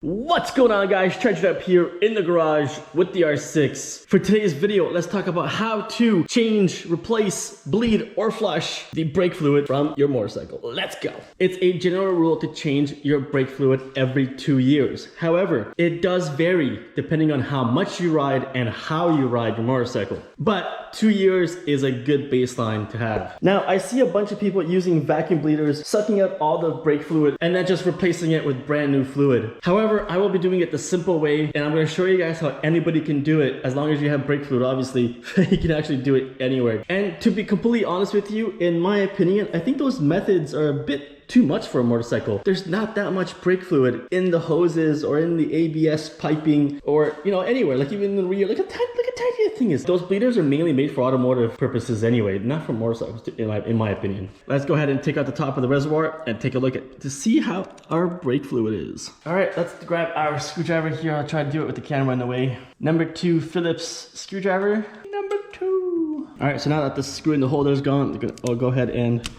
What's going on, guys? Treasured up here in the garage with the R6. For today's video, let's talk about how to change, replace, bleed, or flush the brake fluid from your motorcycle. Let's go. It's a general rule to change your brake fluid every 2 years. However, it does vary depending on how much you ride and how you ride your motorcycle. But 2 years is a good baseline to have. Now, I see a bunch of people using vacuum bleeders, sucking out all the brake fluid, and then just replacing it with brand new fluid. However, I will be doing it the simple way, and I'm going to show you guys how anybody can do it. As long as you have brake fluid, obviously, you can actually do it anywhere. And to be completely honest with you, in my opinion, I think those methods are a bit too much for a motorcycle. There's not that much brake fluid in the hoses or in the ABS piping or, you know, anywhere, like even in the rear. Look how tiny that thing is. Those bleeders are mainly made for automotive purposes anyway, not for motorcycles, in my opinion. Let's go ahead and take out the top of the reservoir and take a look at to see how our brake fluid is. All right, let's grab our screwdriver here. I'll try to do it with the camera in the way. Number 2 Phillips screwdriver. Number 2. All right, so now that the screw in the holder is gone, I'll go ahead and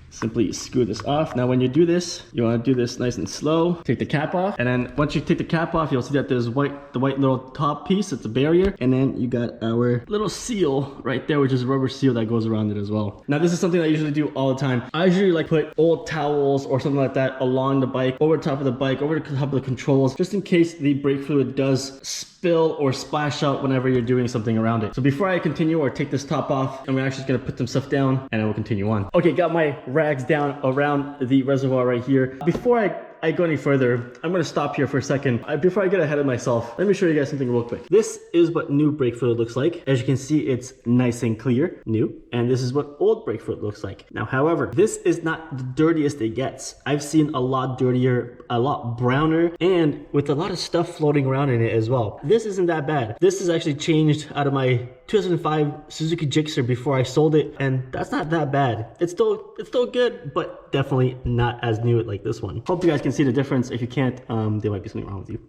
simply screw this off. Now when you do this, you want to do this nice and slow. Take the cap off, and then once you take the cap off, you'll see that there's the white little top piece. It's a barrier, and then you got our little seal right there, which is a rubber seal that goes around it as well. Now this is something I usually do all the time. I usually like put old towels or something like that along the bike, over the top of the bike, over the top of the controls, just in case the brake fluid does spill or splash out whenever you're doing something around it. So before I continue or take this top off, I'm actually just gonna put some stuff down and I will continue on. Okay, got my rags down around the reservoir right here. Before I go any further, I'm going to stop here for a second. Before I get ahead of myself, let me show you guys something real quick. This is what new brake fluid looks like. As you can see, it's nice and clear, new. And this is what old brake fluid looks like. Now, however, this is not the dirtiest it gets. I've seen a lot dirtier, a lot browner, and with a lot of stuff floating around in it as well. This isn't that bad. This is actually changed out of my 2005 Suzuki Gixxer before I sold it, and that's not that bad. It's still good, but definitely not as new like this one. Hope you guys can see the difference. If you can't, there might be something wrong with you.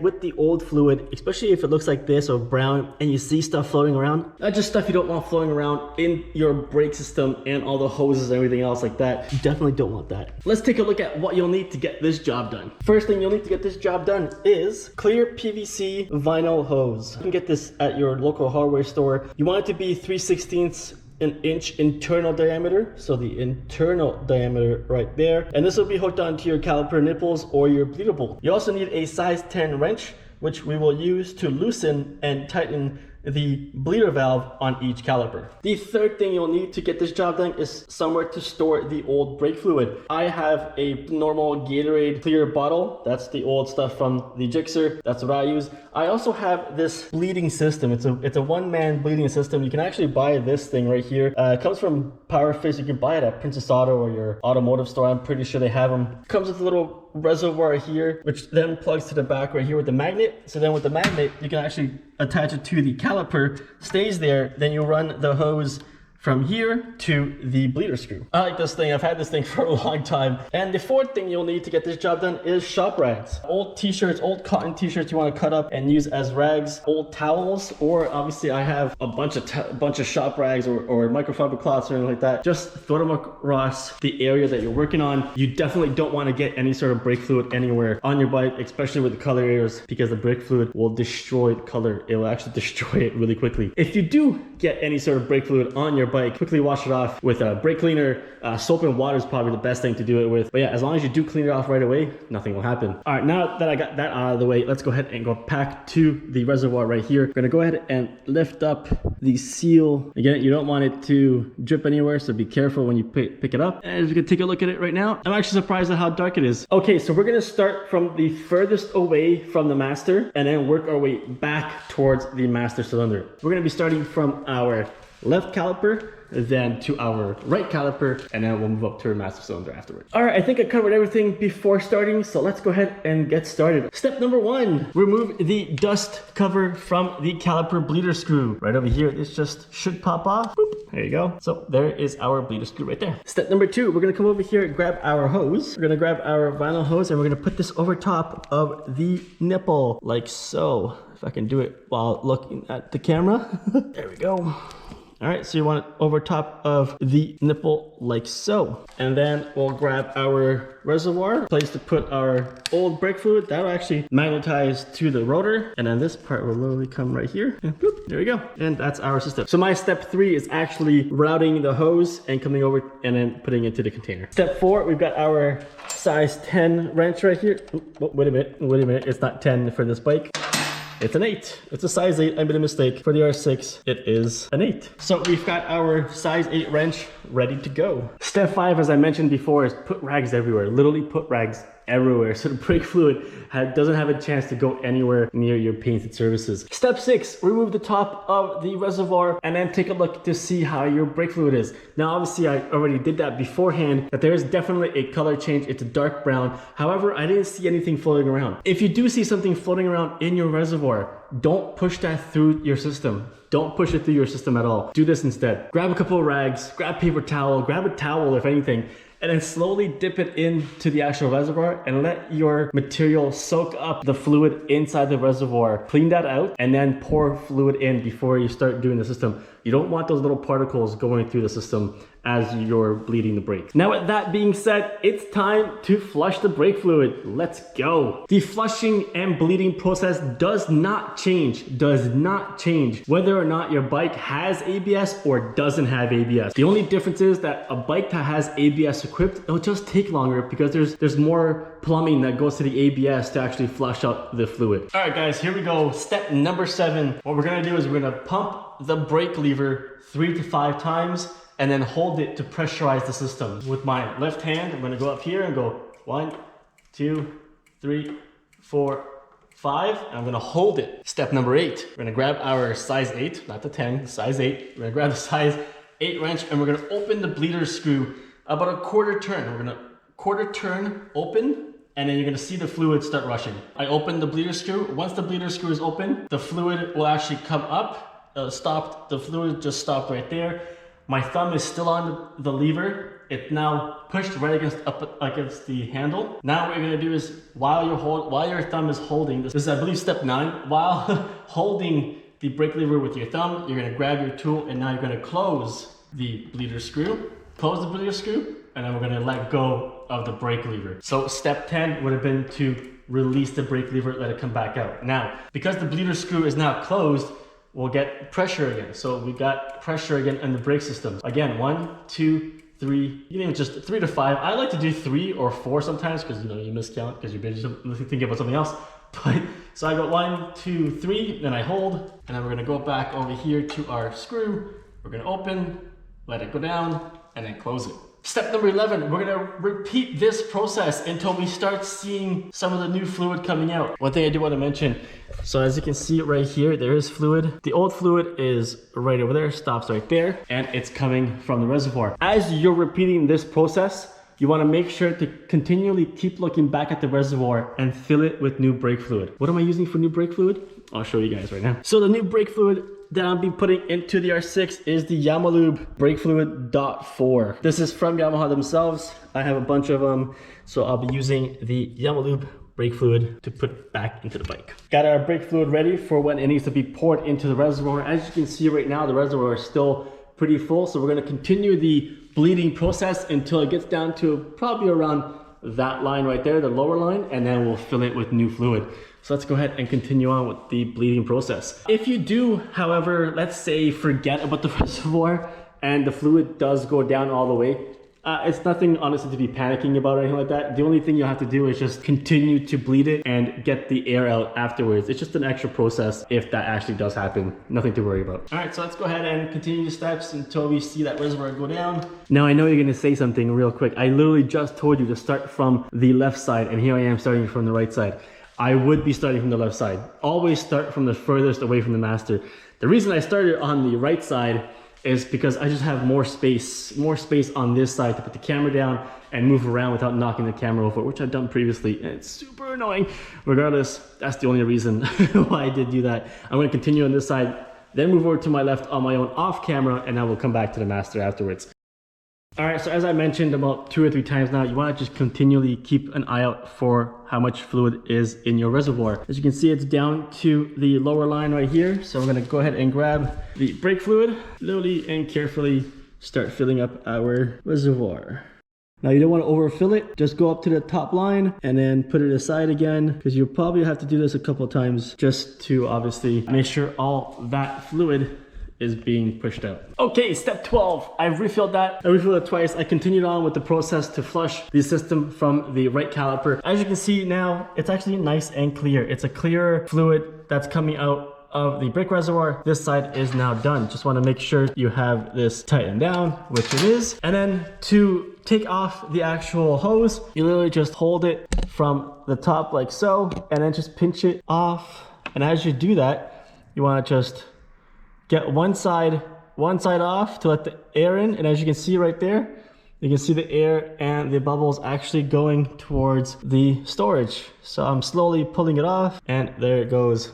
With the old fluid, especially if it looks like this or brown and you see stuff floating around, not just stuff you don't want floating around in your brake system and all the hoses and everything else like that, you definitely don't want that. Let's take a look at what you'll need to get this job done. First thing you'll need to get this job done is clear PVC vinyl hose. You can get this at your local hardware store. You want it to be 3/16 an inch internal diameter, so the internal diameter right there, and this will be hooked onto your caliper nipples or your bleeder bolt. You also need a size 10 wrench, which we will use to loosen and tighten the bleeder valve on each caliper. The third thing you'll need to get this job done is somewhere to store the old brake fluid. I have a normal Gatorade clear bottle. That's the old stuff from the Gixxer. That's what I use. I also have this bleeding system. It's a one-man bleeding system. You can actually buy this thing right here. It comes from PowerFix. You can buy it at Princess Auto or your automotive store. I'm pretty sure they have them. It comes with a little reservoir here, which then plugs to the back right here with the magnet. So then with the magnet, you can actually attach it to the caliper, stays there, then you run the hose from here to the bleeder screw. I like this thing. I've had this thing for a long time. And the fourth thing you'll need to get this job done is shop rags. Old t-shirts, old cotton t-shirts you want to cut up and use as rags, old towels, or obviously I have a bunch of shop rags or microfiber cloths or anything like that. Just throw them across the area that you're working on. You definitely don't want to get any sort of brake fluid anywhere on your bike, especially with the color areas, because the brake fluid will destroy the color. It will actually destroy it really quickly. If you do get any sort of brake fluid on your bike, quickly wash it off with a brake cleaner. Soap and water is probably the best thing to do it with. But yeah, as long as you do clean it off right away, nothing will happen. All right, now that I got that out of the way, let's go ahead and go back to the reservoir right here. We're gonna go ahead and lift up the seal. Again, you don't want it to drip anywhere, so be careful when you pick it up. And you can take a look at it right now. I'm actually surprised at how dark it is. Okay, so we're gonna start from the furthest away from the master and then work our way back towards the master cylinder. We're gonna be starting from our left caliper, then to our right caliper, and then we'll move up to our master cylinder afterwards. All right, I think I covered everything before starting, so let's go ahead and get started. Step number 1, remove the dust cover from the caliper bleeder screw. Right over here, this just should pop off. Boop. There you go. So there is our bleeder screw right there. Step number 2, we're gonna come over here and grab our hose. We're gonna grab our vinyl hose and we're gonna put this over top of the nipple, like so. If I can do it while looking at the camera. There we go. All right, so you want it over top of the nipple like so. And then we'll grab our reservoir, place to put our old brake fluid. That'll actually magnetize to the rotor. And then this part will literally come right here. And bloop, there we go. And that's our system. So my step 3 is actually routing the hose and coming over and then putting it into the container. Step 4, we've got our size 10 wrench right here. Oh, wait a minute. It's not 10 for this bike. It's an 8. It's a size 8. I made a mistake. For the R6, it is an 8. So we've got our size 8 wrench ready to go. Step 5, as I mentioned before, is put rags everywhere. Literally put rags everywhere so the brake fluid doesn't have a chance to go anywhere near your painted surfaces. Step 6, remove the top of the reservoir and then take a look to see how your brake fluid is. Now obviously I already did that beforehand, that there is definitely a color change. It's a dark brown. However, I didn't see anything floating around. If you do see something floating around in your reservoir, don't push that through your system. Don't push it through your system at all. Do this instead. Grab a couple of rags, grab paper towel, grab a towel if anything, and then slowly dip it into the actual reservoir and let your material soak up the fluid inside the reservoir. Clean that out and then pour fluid in before you start doing the system. You don't want those little particles going through the system as you're bleeding the brakes. Now with that being said, it's time to flush the brake fluid. Let's go. The flushing and bleeding process does not change whether or not your bike has ABS or doesn't have ABS. The only difference is that a bike that has ABS equipped, it'll just take longer because there's more plumbing that goes to the ABS to actually flush out the fluid. All right guys, here we go. Step number 7. What we're gonna do is we're gonna pump the brake lever 3 to 5 times and then hold it to pressurize the system. With my left hand, I'm gonna go up here and go 1, 2, 3, 4, 5, and I'm gonna hold it. Step number 8, we're gonna grab our size 8, not the 10, size 8. We're gonna grab the size 8 wrench and we're gonna open the bleeder screw about a quarter turn. We're gonna quarter turn open, and then you're gonna see the fluid start rushing. I opened the bleeder screw. Once the bleeder screw is open, the fluid will actually come up. The fluid just stopped right there. My thumb is still on the lever. It's now pushed right up against the handle. Now what you're gonna do is while your thumb is holding, this is I believe step 9, while holding the brake lever with your thumb, you're gonna grab your tool and now you're gonna close the bleeder screw. Close the bleeder screw, and then we're gonna let go of the brake lever. So step 10 would have been to release the brake lever, let it come back out. Now, because the bleeder screw is now closed, we'll get pressure again. So we got pressure again in the brake system. Again, 1, 2, 3, you can even just 3 to 5. I like to do 3 or 4 sometimes because you miscount because you're busy thinking about something else. But so I go 1, 2, 3, then I hold, and then we're gonna go back over here to our screw. We're gonna open, let it go down, and then close it. Step number 11, we're gonna repeat this process until we start seeing some of the new fluid coming out. One thing I do want to mention, so as you can see right here, there is fluid. The old fluid is right over there, stops right there, and it's coming from the reservoir. As you're repeating this process, you want to make sure to continually keep looking back at the reservoir and fill it with new brake fluid. What am I using for new brake fluid? I'll show you guys right now. So the new brake fluid that I'll be putting into the R6 is the Yamaha brake fluid .4. This is from Yamaha themselves. I have a bunch of them, so I'll be using the Yamaha brake fluid to put back into the bike. Got our brake fluid ready for when it needs to be poured into the reservoir. As you can see right now, the reservoir is still pretty full, so we're going to continue the bleeding process until it gets down to probably around that line right there, the lower line, and then we'll fill it with new fluid. So let's go ahead and continue on with the bleeding process. If you do, however, let's say forget about the reservoir and the fluid does go down all the way, it's nothing honestly to be panicking about or anything like that. The only thing you have to do is just continue to bleed it and get the air out afterwards. It's just an extra process if that actually does happen. Nothing to worry about. All right, so let's go ahead and continue the steps until we see that reservoir go down. Now I know you're gonna say something real quick. I literally just told you to start from the left side, and here I am starting from the right side. I would be starting from the left side. Always start from the furthest away from the master. The reason I started on the right side is because I just have more space on this side to put the camera down and move around without knocking the camera over, which I've done previously, and it's super annoying. Regardless, that's the only reason why I did do that. I'm gonna continue on this side, then move over to my left on my own off camera, and I will come back to the master afterwards. All right, so as I mentioned about 2 or 3 times now, you want to just continually keep an eye out for how much fluid is in your reservoir. As you can see, it's down to the lower line right here. So we're gonna go ahead and grab the brake fluid, slowly and carefully start filling up our reservoir. Now you don't want to overfill it, just go up to the top line and then put it aside again, because you'll probably have to do this a couple of times just to obviously make sure all that fluid is being pushed out. Okay, step 12, I've refilled that. I refilled it twice. I continued on with the process to flush the system from the right caliper. As you can see now, it's actually nice and clear. It's a clear fluid that's coming out of the brake reservoir. This side is now done. Just want to make sure you have this tightened down, which it is. And then to take off the actual hose, you literally just hold it from the top like so, and then just pinch it off. And as you do that, you want to just get one side off to let the air in. And as you can see right there, you can see the air and the bubbles actually going towards the storage. So I'm slowly pulling it off, and there it goes.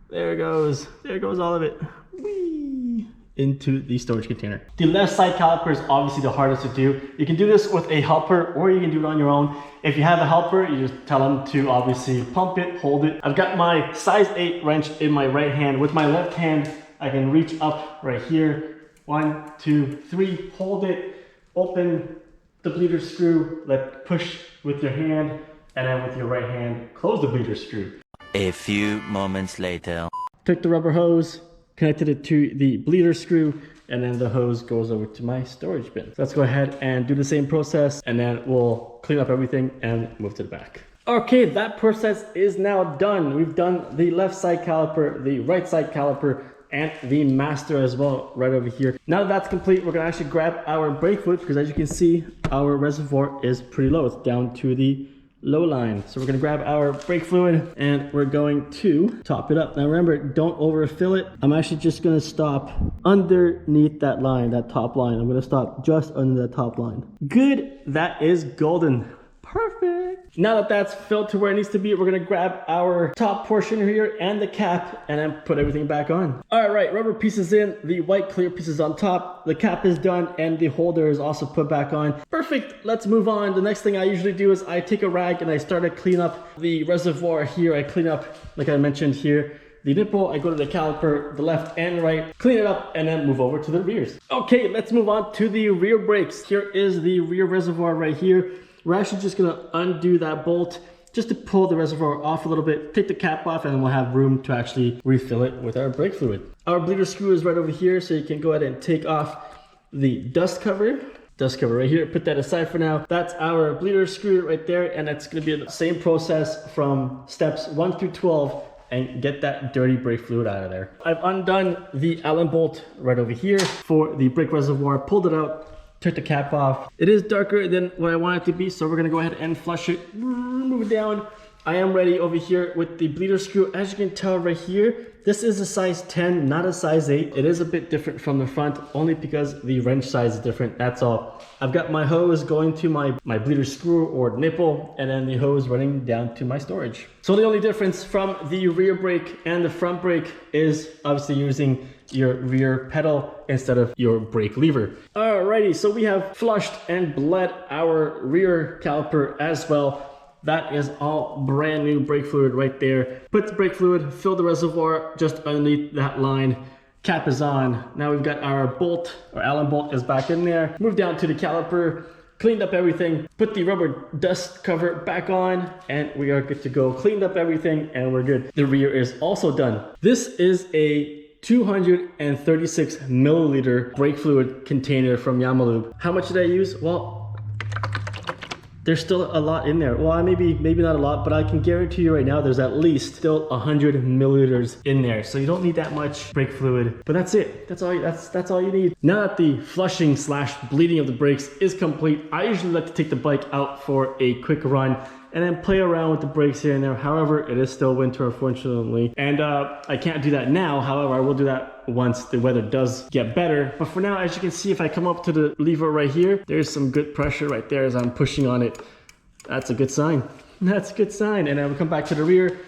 There it goes. There goes all of it. Whee! Into the storage container. The left side caliper is obviously the hardest to do. You can do this with a helper, or you can do it on your own. If you have a helper, you just tell them to obviously pump it, hold it. I've got my size 8 wrench in my right hand. With my left hand, I can reach up right here. 1, 2, 3, hold it, open the bleeder screw, push with your hand, and then with your right hand, close the bleeder screw. A few moments later. Took the rubber hose, connected it to the bleeder screw, and then the hose goes over to my storage bin. So let's go ahead and do the same process, and then we'll clean up everything and move to the back. Okay, that process is now done. We've done the left side caliper, the right side caliper, and the master as well right over here. Now that that's complete, we're gonna actually grab our brake fluid, because as you can see, our reservoir is pretty low. It's down to the low line. So we're gonna grab our brake fluid and we're going to top it up. Now remember, don't overfill it. I'm actually just gonna stop underneath that line, that top line. I'm gonna stop just under the top line. Good, that is golden. Perfect. Now that that's filled to where it needs to be, we're gonna grab our top portion here and the cap and then put everything back on. All right, rubber pieces in, the white clear pieces on top, the cap is done, and the holder is also put back on. Perfect, let's move on. The next thing I usually do is I take a rag and I start to clean up the reservoir here. I clean up, like I mentioned here, the nipple, I go to the caliper, the left and right, clean it up, and then move over to the rears. Okay, let's move on to the rear brakes. Here is the rear reservoir right here. We're actually just gonna undo that bolt just to pull the reservoir off a little bit, take the cap off, and then we'll have room to actually refill it with our brake fluid. Our bleeder screw is right over here, so you can go ahead and take off the dust cover. Dust cover right here, put that aside for now. That's our bleeder screw right there, and it's gonna be the same process from steps 1 through 12 and get that dirty brake fluid out of there. I've undone the Allen bolt right over here for the brake reservoir, pulled it out, took the cap off. It is darker than what I want it to be, so we're gonna go ahead and flush it, move it down. I am ready over here with the bleeder screw. As you can tell right here, this is a size 10, not a size 8. It is a bit different from the front, only because the wrench size is different, that's all. I've got my hose going to my bleeder screw or nipple, and then the hose running down to my storage. So the only difference from the rear brake and the front brake is obviously using your rear pedal instead of your brake lever. Alrighty, so we have flushed and bled our rear caliper as well. That is all brand new brake fluid right there. Put the brake fluid, fill the reservoir just underneath that line. Cap is on. Now we've got our bolt, our Allen bolt is back in there. Move down to the caliper, cleaned up everything, put the rubber dust cover back on, and we are good to go. Cleaned up everything and we're good. The rear is also done. This is a 236 milliliter brake fluid container from Yamaha. How much did I use? Well, there's still a lot in there. Well, maybe not a lot, but I can guarantee you right now there's at least still 100 milliliters in there. So you don't need that much brake fluid, but that's it. That's all you need. Now that the flushing / bleeding of the brakes is complete, I usually like to take the bike out for a quick run and then play around with the brakes here and there. However, it is still winter, unfortunately. And I can't do that now. However, I will do that once the weather does get better. But for now, as you can see, if I come up to the lever right here, there's some good pressure right there as I'm pushing on it. That's a good sign. That's a good sign. And then we'll come back to the rear.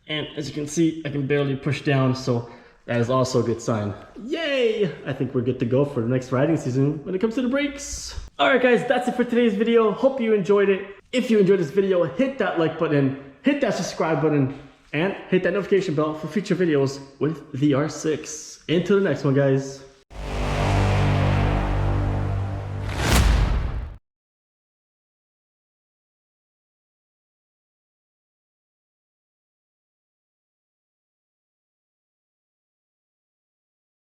And as you can see, I can barely push down. So That is also a good sign. Yay! I think we're good to go for the next riding season when it comes to the brakes. Alright guys, that's it for today's video. Hope you enjoyed it. If you enjoyed this video, hit that like button, hit that subscribe button, and hit that notification bell for future videos with the R6. Until the next one, guys.